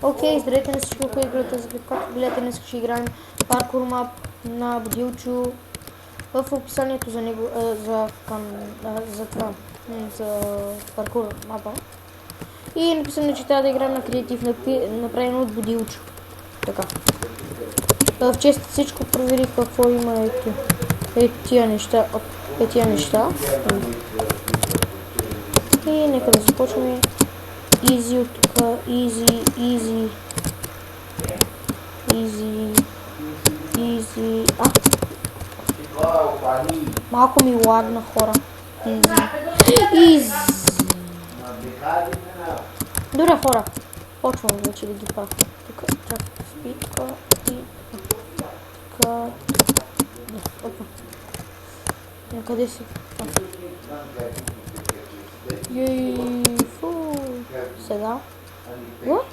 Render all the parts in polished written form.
Окей, здравейте на всички, които играте за както гледате, днес ще играем паркур мап на Будилчо. В описанието за него, за паркур мапа. И е написано, че трябва да играем на креатив, направено от Будилчо. Така. В чест всичко проверих какво има тия неща. И нека да започваме. Изи от тук, изи. Малко ми лагна, хора. Изи. Добре, хора. Почвам вече да ги правя. Тук трябва спитка и така. Опа. Къде си? Фу. Сега. What?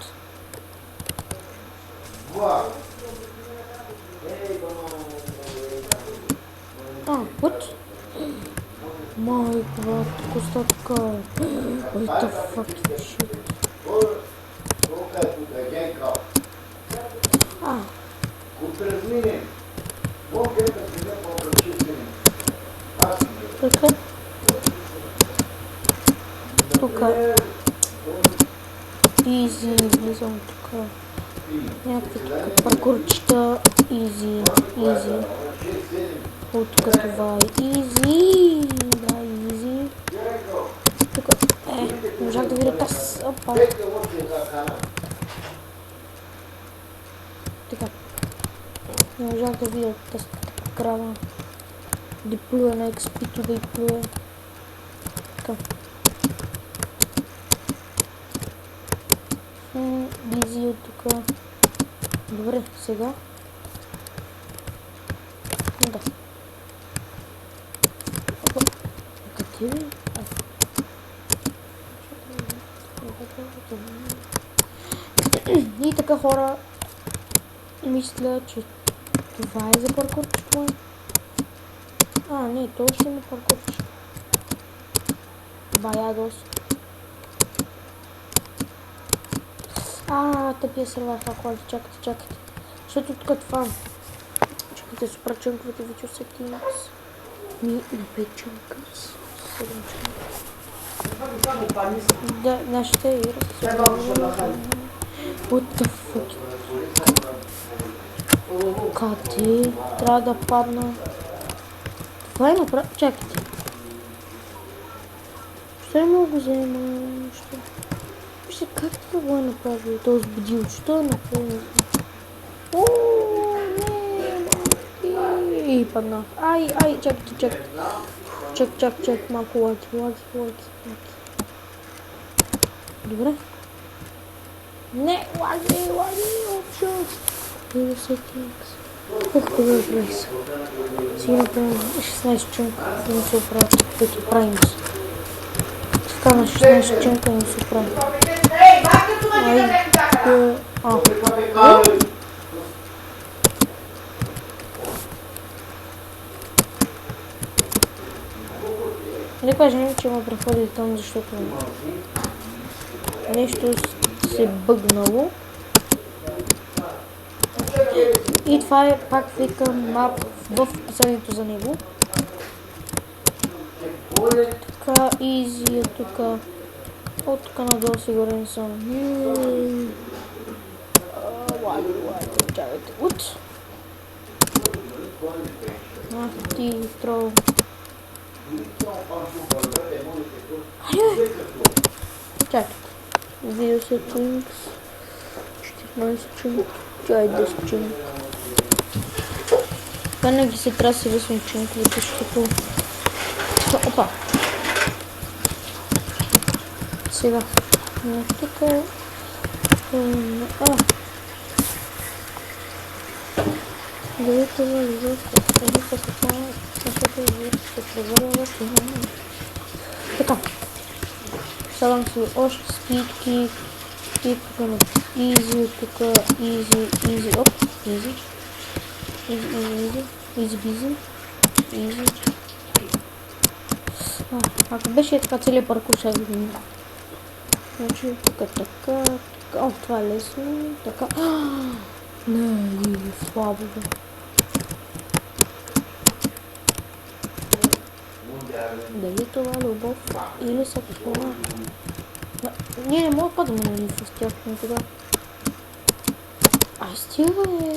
What? Майко, брат, коста така. What the fucking shit? Така. Тука. Изи, влизам тука. Някакви тука паркурчета. Изи. От тука това е изи. Да, изи. Тука. Не можах да видя таз. Опа. Така. Не можах да видя таз крава. Да плюе на експито, да и плюе. Така. Изи от тука. Добре, сега. Да. Къде ви? И така, хора, мисля, че това е за паркурчето. Не, то ще има паркурчето. Бая доста. Тъпия сервер, чакайте. Защото тук това... Чакайте, супер чънковете вече сетинг. Ми на 5 чънкъс. 7 чънкъс. Да, нашите и What the fuck? Къде? Трябва да падна. Това е направо... Чакайте. Ще мога да взема нещо. Вижте как това го е направил този Будилчо. Той е направил. И паднах. Чакайте. Чак. Малко лаги. Добре. Не, лаги. Опшос. 90 икс. Добре, прайс. Сега направим 16 чунка. Да не се оправят. Които правим се. Така на 16 чунка не се оправим. Не кажем, че ме преходи там, защото нещо се бъгнало. И това е, пак викам, мап в описанието за него. Така, изи е тука. От тук надолу сигурен съм. Чакайте. От. Ти трол. Чакайте. Видео settings. 14 чунк. Тя е 10 чунк. Винаги се трябва да си висвам чунковете, защото... Опа! Сега. Тук е... Дайте за лизовка. Така. Слагам си още спитки. И тук на изи, изи, оп, изи. Изи. Ако беше така целият паркур, ще го видим. Значи тук така, О, това е лесно. Така. Не, слабо бе. Дали това е любов или саксона? Не мога падаме нали с тях никога. Ай, стига е.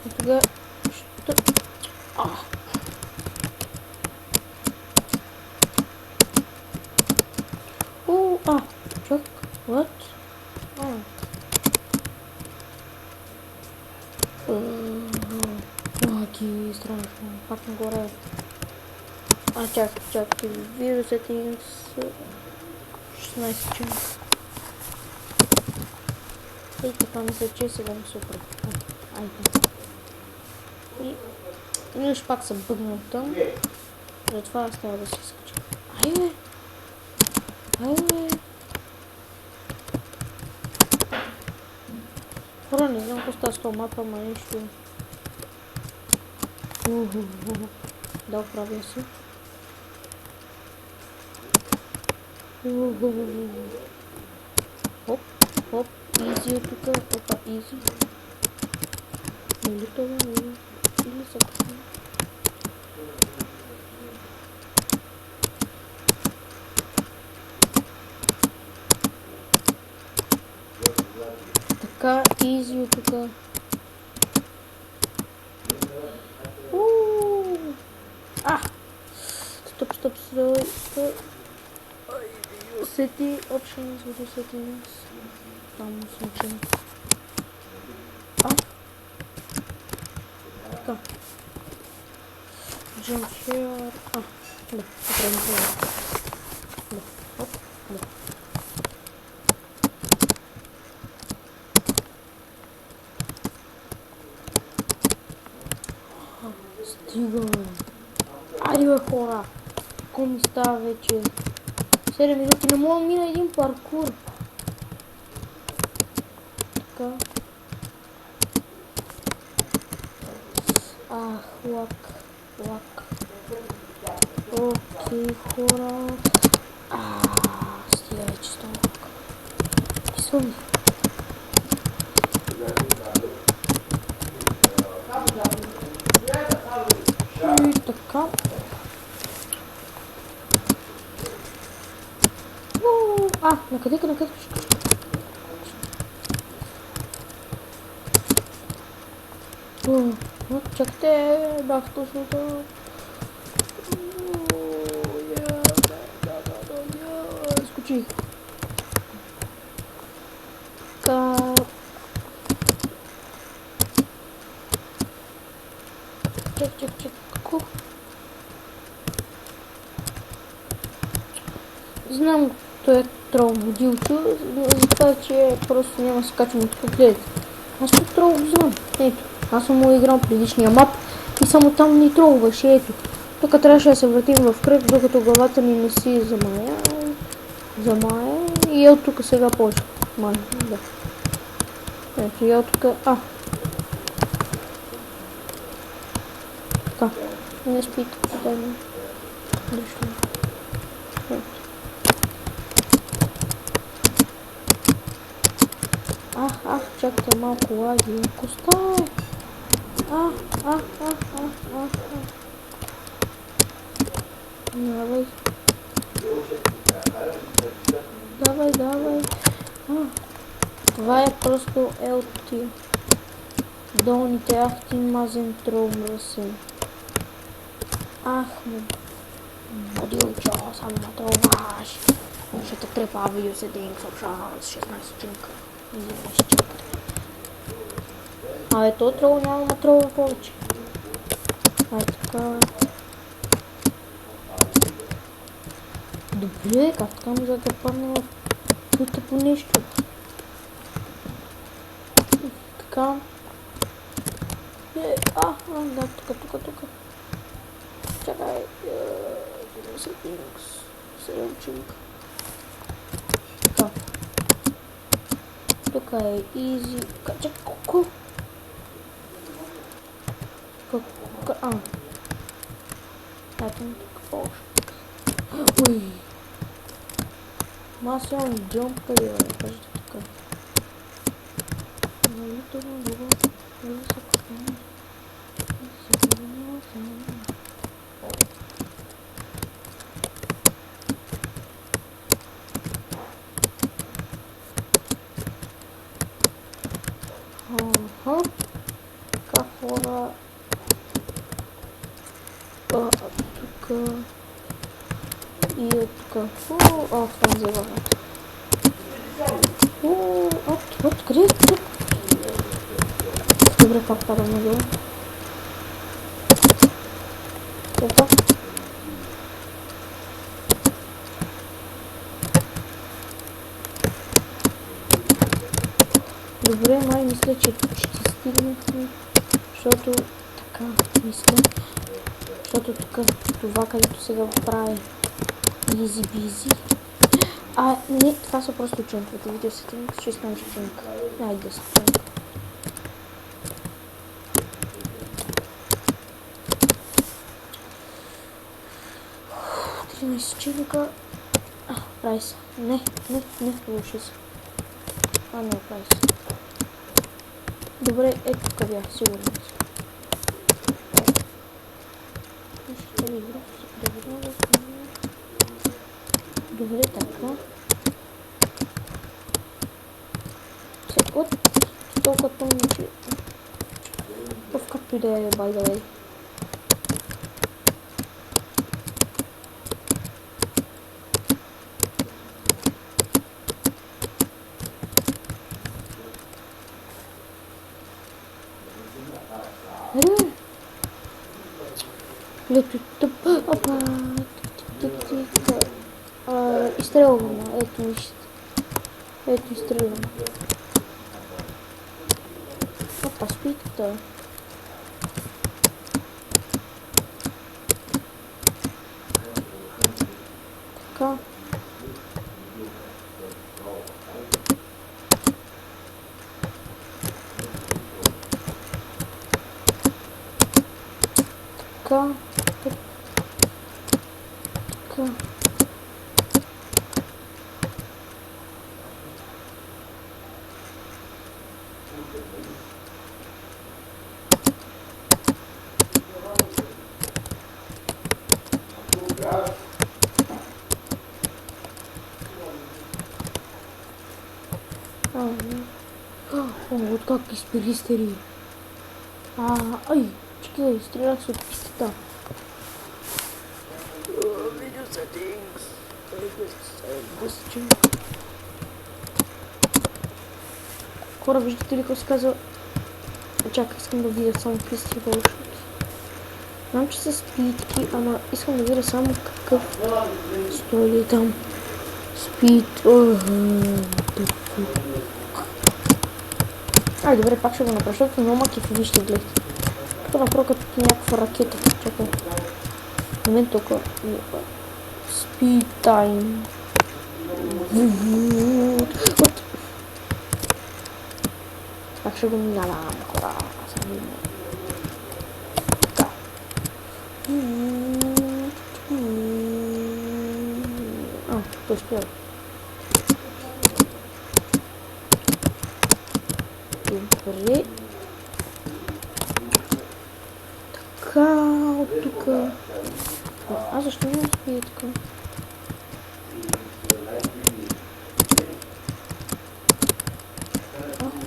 И тогава... Що? Чак, what? Ки страшно. Пак нагоре. Чак, вирус settings 16 чин. И така мисля, че сега ми супер. Айде. И виж пак съм бъгнал там. Затова аз трябва да си скача. Айде. Хора, не знам какво става с това мапа, ама нещо. Да, оправя се. Хоп, изи от тук, опа, изи. Или това, или съкъсно. Така, изи от тук. Стоп. City options, video settings. Там случай. Така. Jump here. Да, поправим това. Да. Стига. Айде бе хора. Какво ми става вече? 7 минути, не мога да мина един паркур. Така. Лак. Окей, хора. Стига вече с това лак. Писам. И така. Накъде? Чакайте, бях точно това. Скочих. Чак. Знам, той е трол водилчо, за това, че просто няма да се качвам от тук. Гледайте. Аз тук трол го знам. Ето. Аз съм му играл предишния мап и само там ни тролваше. Ето. Тук трябваше да се вратим в кръг, докато главата ми не си замая. И от тук сега почва. Да. Ето и от тук. Така. Не спите. Дай ми. Дошло. Ето. Чакайте малко лаги. Костай! Давай. Това е просто LT. Долните ахти мазен тролмръсен. Водилчо, само ма тролваш. Ще те трепа видео settings options 16 чинка. То трол няма тролва повече. Така. Добре, как така може да падна в тук по нещо? Така. Да, тук. Чакай. Settings. Селчинка. Така. Тук е easy. Чакай, колко? Ето тук още. Аз имам джамп къде, кажете така. Ага. Cá fora. Тук. И от тук. Това не взема. От, къде е тук? Добре, пак падам надолу. Опа. Добре, май мисля, че ще стигнахме, защото така мисля, защото тук това, където сега прави изи бизи. Не, това са просто чунковете. Видео се тъм, 16 чунка. Айде 10 чунка. Чунка. Прави се. Не, получи се. Не, прави се. Добре, ето тук бях, сигурно. Добре, така. От толкова помня, че в както и да е, by the way. Лето тъп, опа, тик. Изстрелваме, ето вижте. Ето изстрелваме. Опа, спитката. Така. Така. Вот как из перистерии. Ай, чекай, стрелялся от пистата. Video settings. Хора, виждате ли какво се казва? Чакай, искам да видя само писти вълшут. Знам, че са спитки, ама искам да видя само какъв стои там. Спит. Добре, пак ще го направя, защото много макифови ще гледате. Тук направо като някаква ракета. Чакай. В момент тук. Speed time. Пак ще го минавам, хора. Така. Той спира. Добре. Така, от тук. Защо не успея така?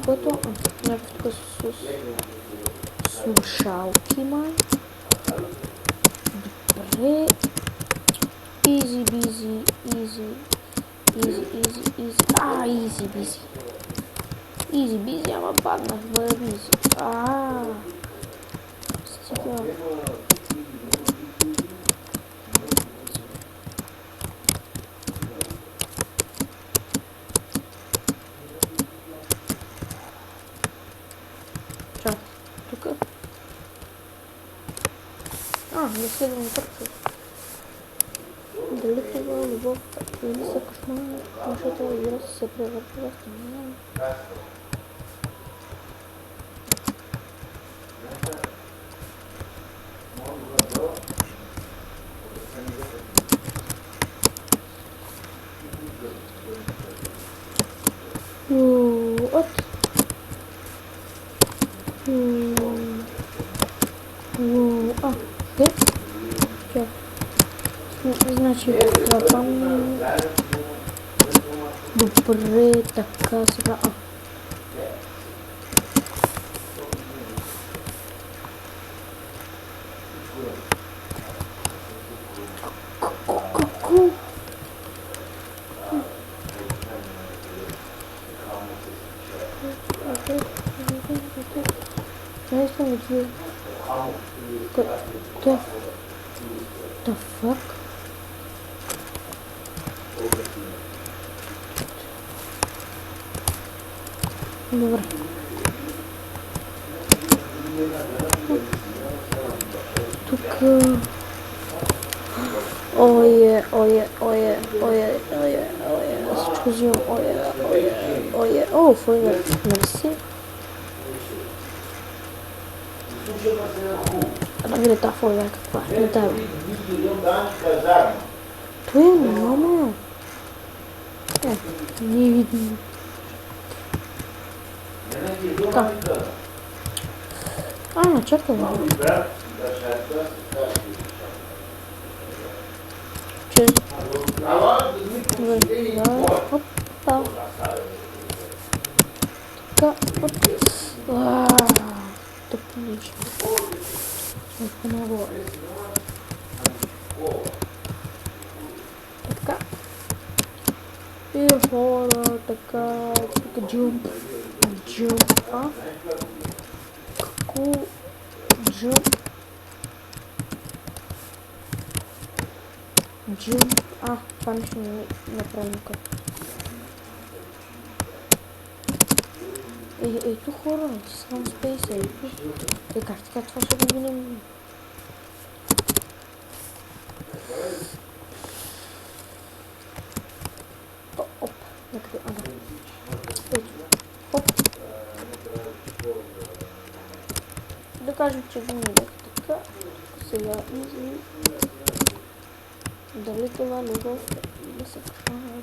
Което? Някакъв тук с слушалки, май. Добре. Easy busy, easy. Easy busy. Easy busy, ама паднах, бъде busy. Стига. Тук. Не следвам търча. Дали това любов, или са кошмар, защото разбира се превъртва в тъмна. си трапам. Добре, така сега. The fuck? Добре. Тук... Ое. Всичко взимам. Ое. О, фойна. Мерси. Да видя тази фойна каква е. Не дава. Той е мама. Не видно. Така. Чакай. Чез. Опа. Така. Тъпо нещо. Много. Така. И хора, така. Тук джумп. Како джумп. Това нещо не е направено като. Ето хора, ти съм спейса. Как така това ще го видим? Оп, някъде, ето, оп. Да кажем, че го минах така. Сега изи. Дали това любов да се хвана?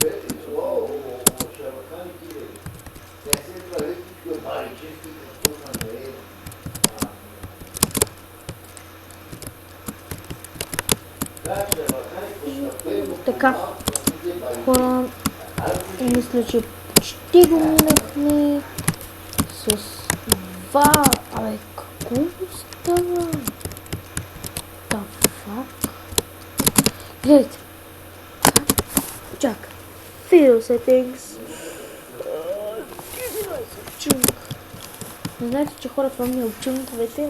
Така, хора, мисля, че почти го минахме с два. Абе, какво става? Да, фак. Гледайте. Чакай. Video settings. Чунг. Не знаете, че хора това ми е обчунговете.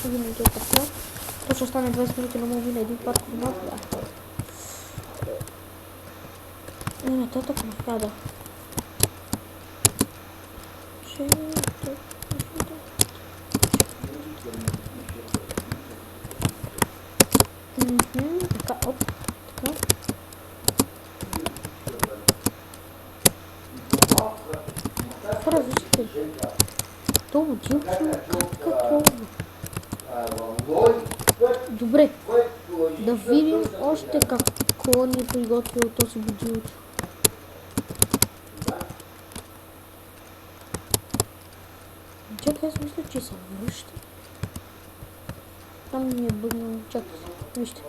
Видим това така. То ще остане 20 минути, но мога на един път по малко. И нататък напада. Така, оп, така. Хора, вижте. Това дилчо, какво? Добре, да видим още какво ни е приготвил този будилчо. Чакай, аз мисля, че се връща. Там ми е бъгнал. Чакай, вижте.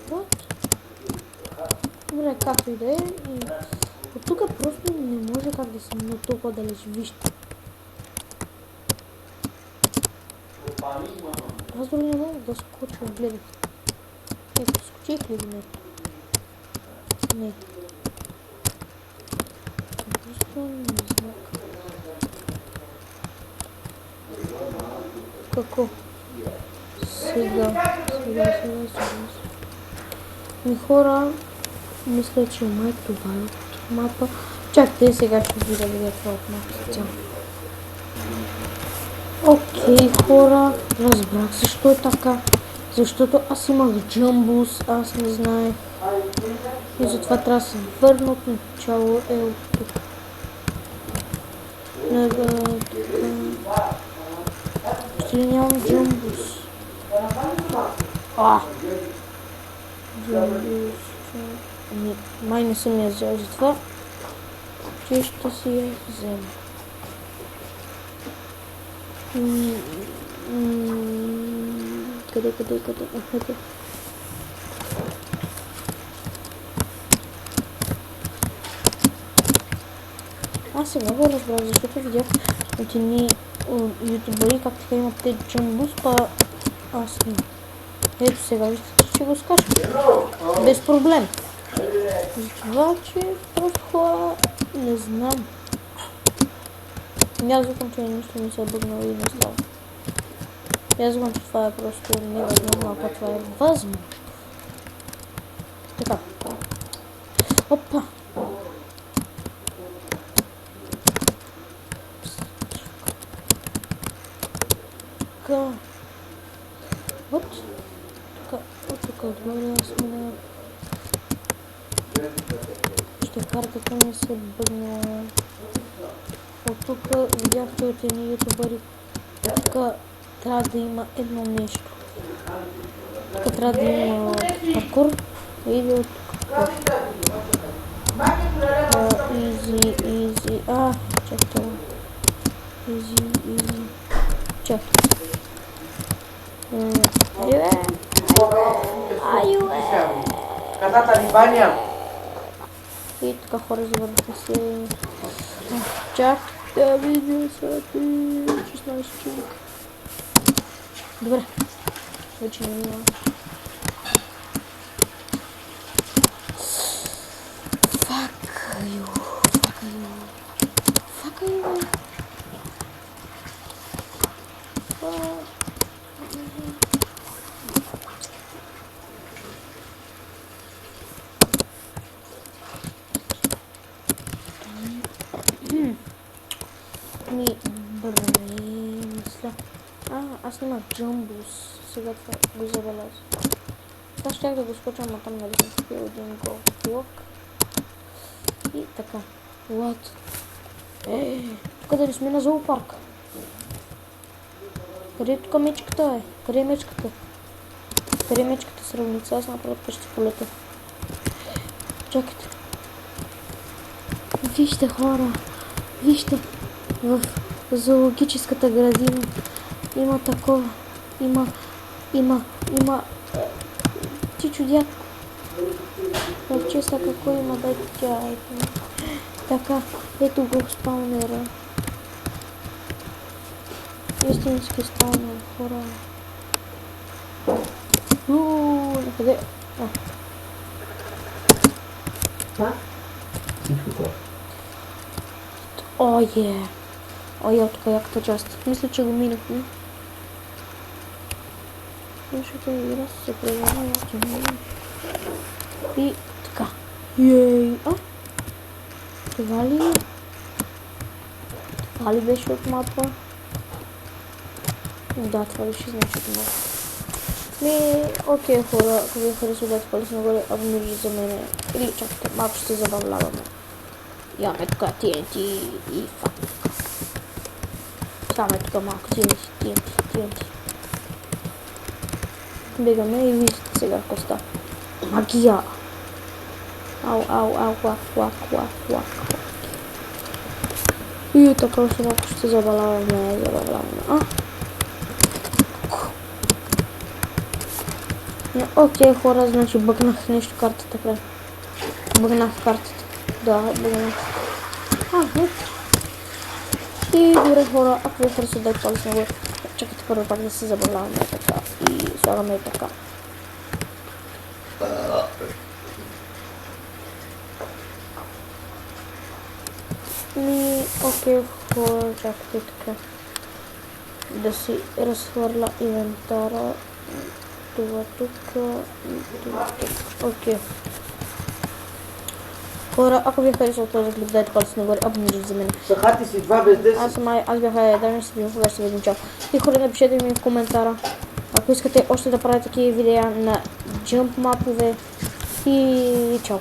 Вот. Добре, както и да е. От тук просто не може как да се мине толкова далеч. Вижте. Аз дори не мога да скоча, гледайте. Ето, скочих ли не? Не. Просто не знам. Какво? Сега. Ми хора, мисля, че май това е от мапа. Чакайте, сега ще видя ли това от мапа цяло. Окей, хора, разбрах защо е така. Защото аз имах джамбус, аз не знаех. И затова трябва да се върна от начало. От тук. Ще ли нямам джамбус? Джамбус. Май не съм я взел, затова че ще си я взема. Къде? Аз сега го разбрах, защото видях от едни ютубъри как така имат те джамбус, па аз не. Ето сега, виждате, че го скачам. Без проблем. Затова, че просто хора не знам. Аз викам, че нищо не се е бъгнало и не става. Аз викам, че това е просто невъзможно, ако това е възможно. Така. Опа! Така. Вот. Така. От тук отгоре сме. Ще картата ми се бъгнала. От тук видяхте от едни ютубъри. Тук трябва да има едно нещо. Тук трябва да има паркур. Иди от тук. Изи. Чакай. Изи. Чакай. Айуе. Катата ни баня. И така хора завърнаха се. Чак да видя са 16 човек. Добре. Вече не има. Fuck you. Мисля. Аз нямах джамбус. Сега това го забелязах. Сега щях да го скочам, но там нали съм купил един голф. И така. What? Тук дали сме на зоопарк? Къде е тук мечката е? Къде е мечката? Къде е мечката с равница? Аз направо ще полета. Чакайте. Вижте хора. Вижте. В зоологическата градина има такова. Има. Ти чудят. Вълчеса какво има да тя ето. Така, ето го спаунера. Истински спаунер, хора. Накъде? Тук яката част. Мисля, че го минахме. Защото и раз се превърна и така. Това ли беше от мапа? Да, това беше значи от мапа. Окей хора, ако ви харесва, дайте палец нагоре, абонирайте за мене. Или чакайте, малко ще се забавляваме. Имаме тук TNT и фак. Саме тук малко TNT. Бегаме и виждате сега какво става. Магия! Ау, лак. И така още малко ще забавляваме. Окей хора, значи бъгнах нещо картата край. Бъгнах картата. Да, бъгнах. И добре хора, ако ви харесва, дайте палец нагоре. Чакайте първо пак да се забавляваме така. И слагаме така. Окей хора, чакайте така. Да си разхвърля инвентара. Това тук. Окей. Хора, ако ви харесва този клип, дайте палец нагоре, абонирайте за мен. Сахати си 2 без 10. Аз бях Айдар, ще ви ще видим чао. И хора, напишете ми в коментара, ако искате още да правя такива видеа на джамп мапове и чао.